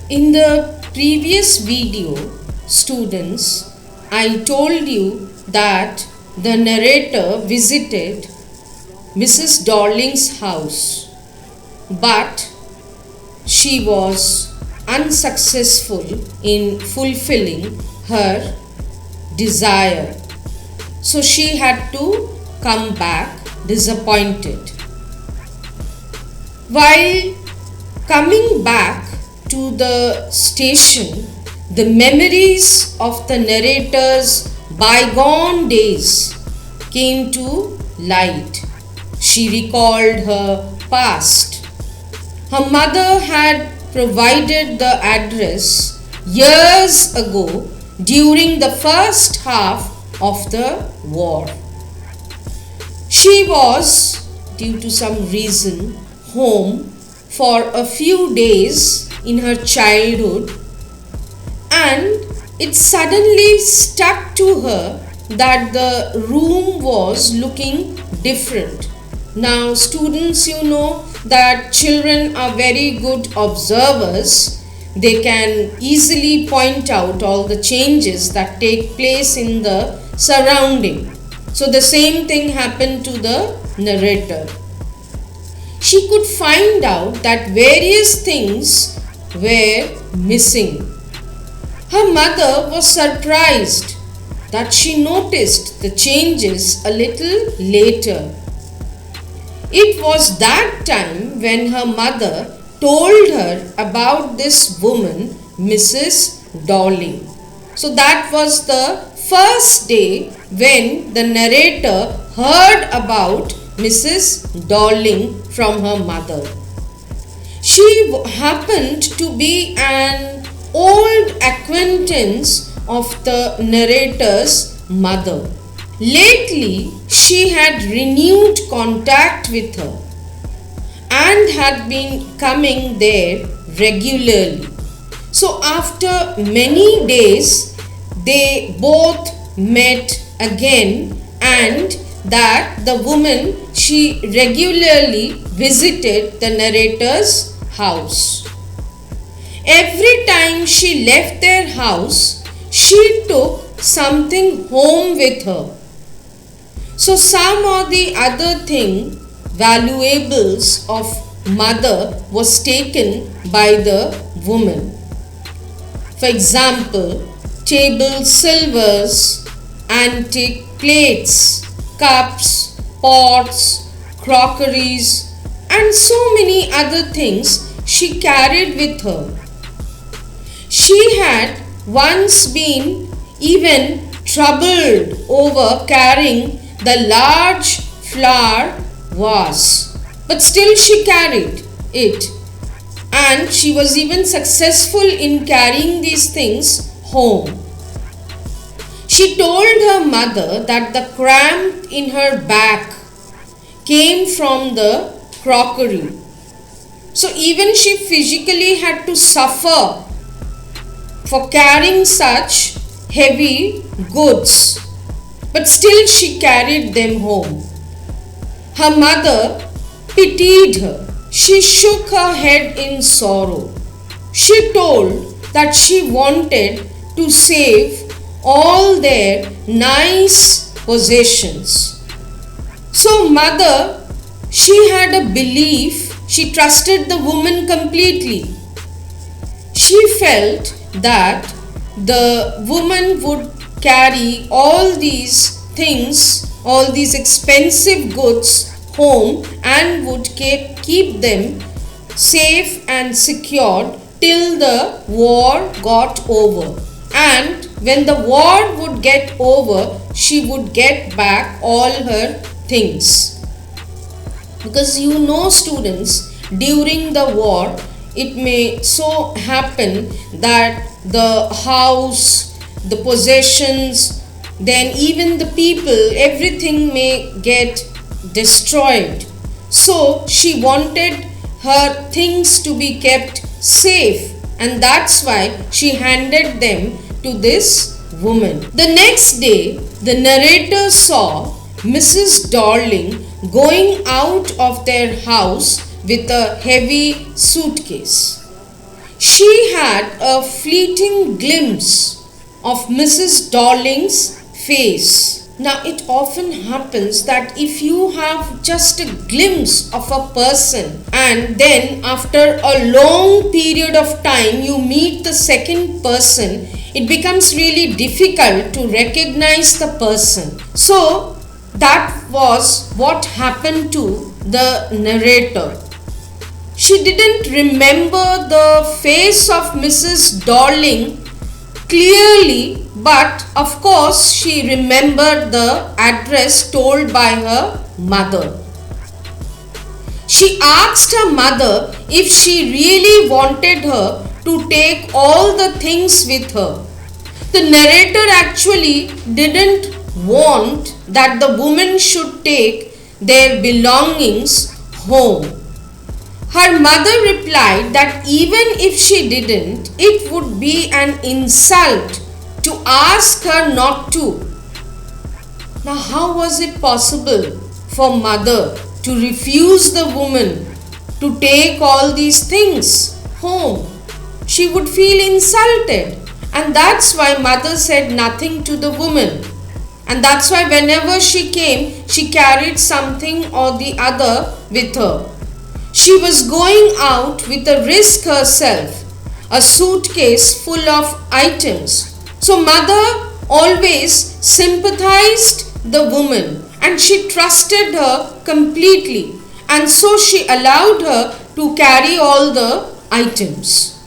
In the previous video, students, I told you that the narrator visited Mrs. Darling's house, but she was unsuccessful in fulfilling her desire. So she had to come back disappointed. While coming back to the station, the memories of the narrator's bygone days came to light. She recalled her past. Her mother had provided the address years ago during the first half of the war. She was, due to some reason, home for a few days in her childhood, and it suddenly stuck to her that the room was looking different. Now, students, you know that children are very good observers. They can easily point out all the changes that take place in the surrounding. So the same thing happened to the narrator. She could find out that various things were missing. Her mother was surprised that she noticed the changes a little later. It was that time when her mother told her about this woman, Mrs. Darling. So that was the first day when the narrator heard about Mrs. Darling from her mother. She happened to be an old acquaintance of the narrator's mother. Lately, she had renewed contact with her and had been coming there regularly. So, after many days, they both met again, and that the woman, she regularly visited the narrator's house. Every time she left their house, she took something home with her. So some or the other thing, valuables of mother, was taken by the woman. For example, table silvers, antique plates, cups, pots, crockeries, and so many other things she carried with her. She had once been even troubled over carrying the large flower vase, but still she carried it, and she was even successful in carrying these things home. She told her mother that the cramp in her back came from the crockery. So even she physically had to suffer for carrying such heavy goods, but still she carried them home. Her mother pitied her. She shook her head in sorrow. She told that she wanted to save all their nice possessions. So mother, she had a belief, she trusted the woman completely. She felt that the woman would carry all these things, all these expensive goods home, and would keep them safe and secured till the war got over. And when the war would get over, she would get back all her things. Because you know, students, during the war, it may so happen that the house, the possessions, then even the people, everything may get destroyed. So she wanted her things to be kept safe, and that's why she handed them to this woman. The next day, the narrator saw Mrs. Darling going out of their house with a heavy suitcase. She had a fleeting glimpse of Mrs. Darling's face. Now, it often happens that if you have just a glimpse of a person and then after a long period of time you meet the second person, it becomes really difficult to recognize the person. So, that was what happened to the narrator. She didn't remember the face of Mrs. Darling clearly, but of course she remembered the address told by her mother. She asked her mother if she really wanted her to take all the things with her. The narrator actually didn't want that the woman should take their belongings home. Her mother replied that even if she didn't, it would be an insult to ask her not to. Now, how was it possible for mother to refuse the woman to take all these things home? She would feel insulted, and that's why mother said nothing to the woman. And that's why whenever she came, she carried something or the other with her. She was going out with a risk herself, a suitcase full of items. So mother always sympathized the woman and she trusted her completely, and so she allowed her to carry all the items.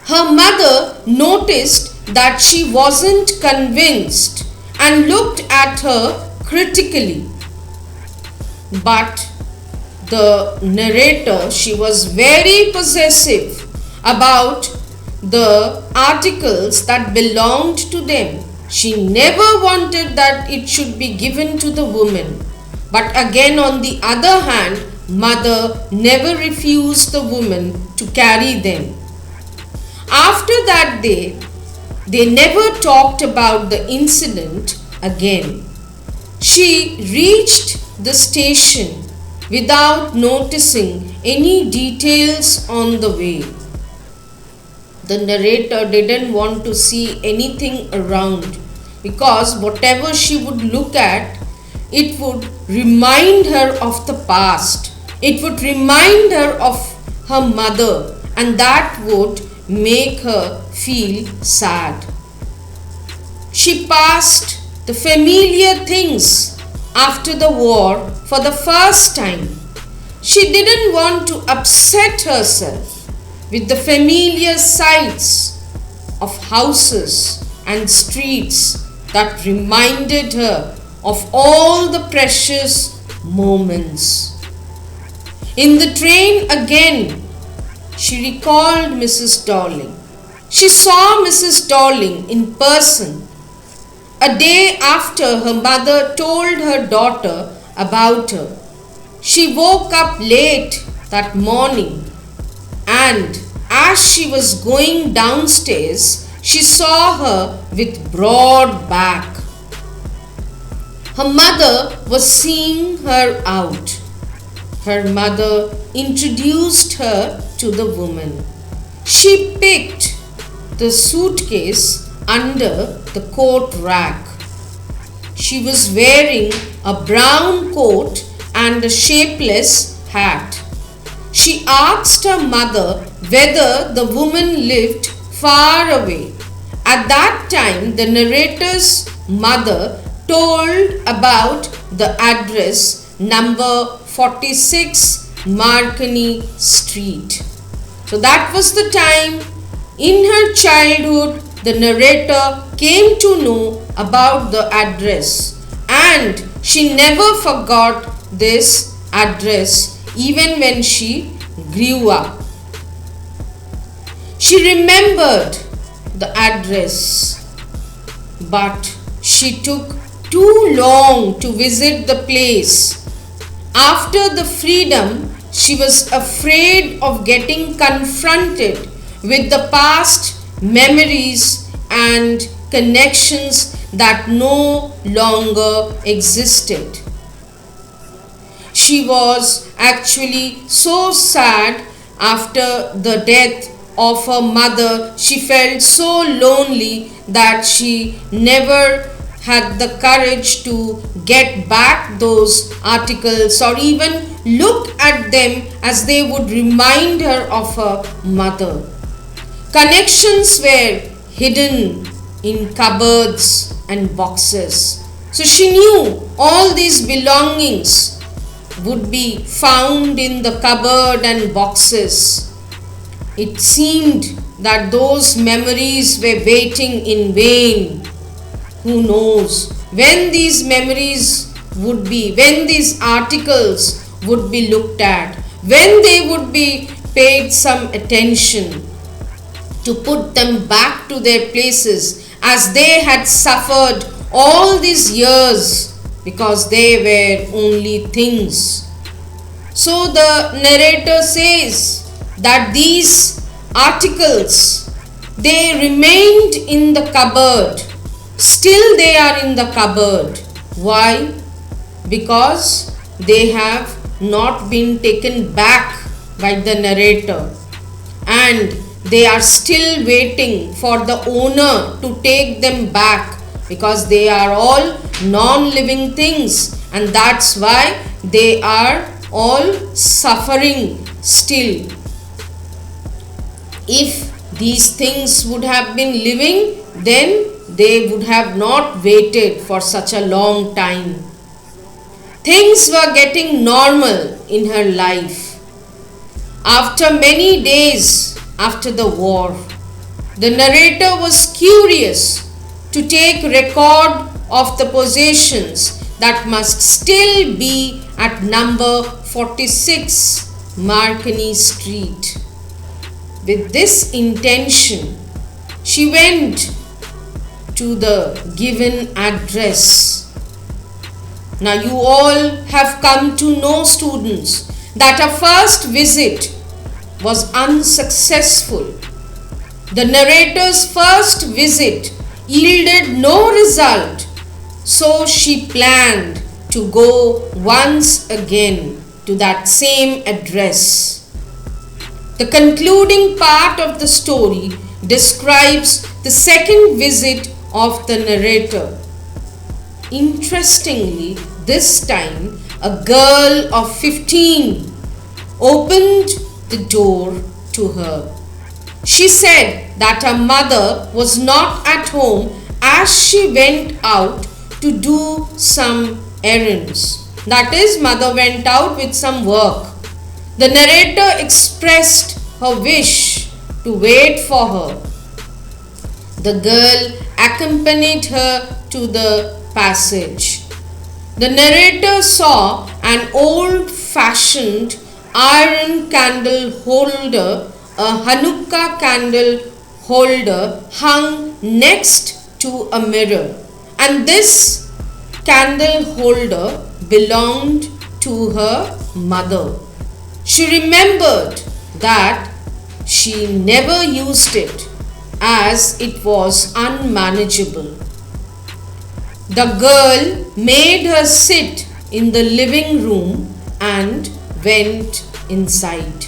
Her mother noticed that she wasn't convinced and looked at her critically. But the narrator, she was very possessive about the articles that belonged to them. She never wanted that it should be given to the woman. But again, on the other hand, mother never refused the woman to carry them. After that day, they never talked about the incident again. She reached the station without noticing any details on the way. The narrator didn't want to see anything around because whatever she would look at, it would remind her of the past. It would remind her of her mother, and that would make her feel sad. She passed the familiar things after the war for the first time. She didn't want to upset herself with the familiar sights of houses and streets that reminded her of all the precious moments. In the train again, she recalled Mrs. Darling. She saw Mrs. Darling in person a day after her mother told her daughter about her. She woke up late that morning, and as she was going downstairs, she saw her with broad back. Her mother was seeing her out. Her mother introduced her to the woman. She picked the suitcase under the coat rack. She was wearing a brown coat and a shapeless hat. She asked her mother whether the woman lived far away. At that time, the narrator's mother told about the address number 46 Marconi Street. So that was the time in her childhood the narrator came to know about the address, and she never forgot this address even when she grew up. She remembered the address, but she took too long to visit the place. After the freedom, she was afraid of getting confronted with the past memories and connections that no longer existed. She was actually so sad after the death of her mother, she felt so lonely that she never had the courage to get back those articles or even look at them, as they would remind her of her mother. Connections were hidden in cupboards and boxes. So she knew all these belongings would be found in the cupboard and boxes. It seemed that those memories were waiting in vain. Who knows when these memories would be, when these articles would be looked at, when they would be paid some attention to put them back to their places, as they had suffered all these years because they were only things. So the narrator says that these articles, they remained in the cupboard. Still they are in the cupboard. Why? Because they have not been taken back by the narrator, and they are still waiting for the owner to take them back, because they are all non-living things, and that's why they are all suffering still. If these things would have been living, then they would have not waited for such a long time. Things were getting normal in her life. After many days after the war, the narrator was curious to take record of the possessions that must still be at number 46 Marconi Street. With this intention, she went to the given address. Now you all have come to know, students, that a first visit was unsuccessful. The narrator's first visit yielded no result, so she planned to go once again to that same address. The concluding part of the story describes the second visit of the narrator. Interestingly, this time a girl of 15 opened the door to her. She said that her mother was not at home, as she went out to do some errands. That is, mother went out with some work. The narrator expressed her wish to wait for her. The girl accompanied her to the passage. The narrator saw an old-fashioned iron candle holder, a Hanukkah candle holder, hung next to a mirror, and this candle holder belonged to her mother. She remembered that she never used it, as it was unmanageable. The girl made her sit in the living room and went inside.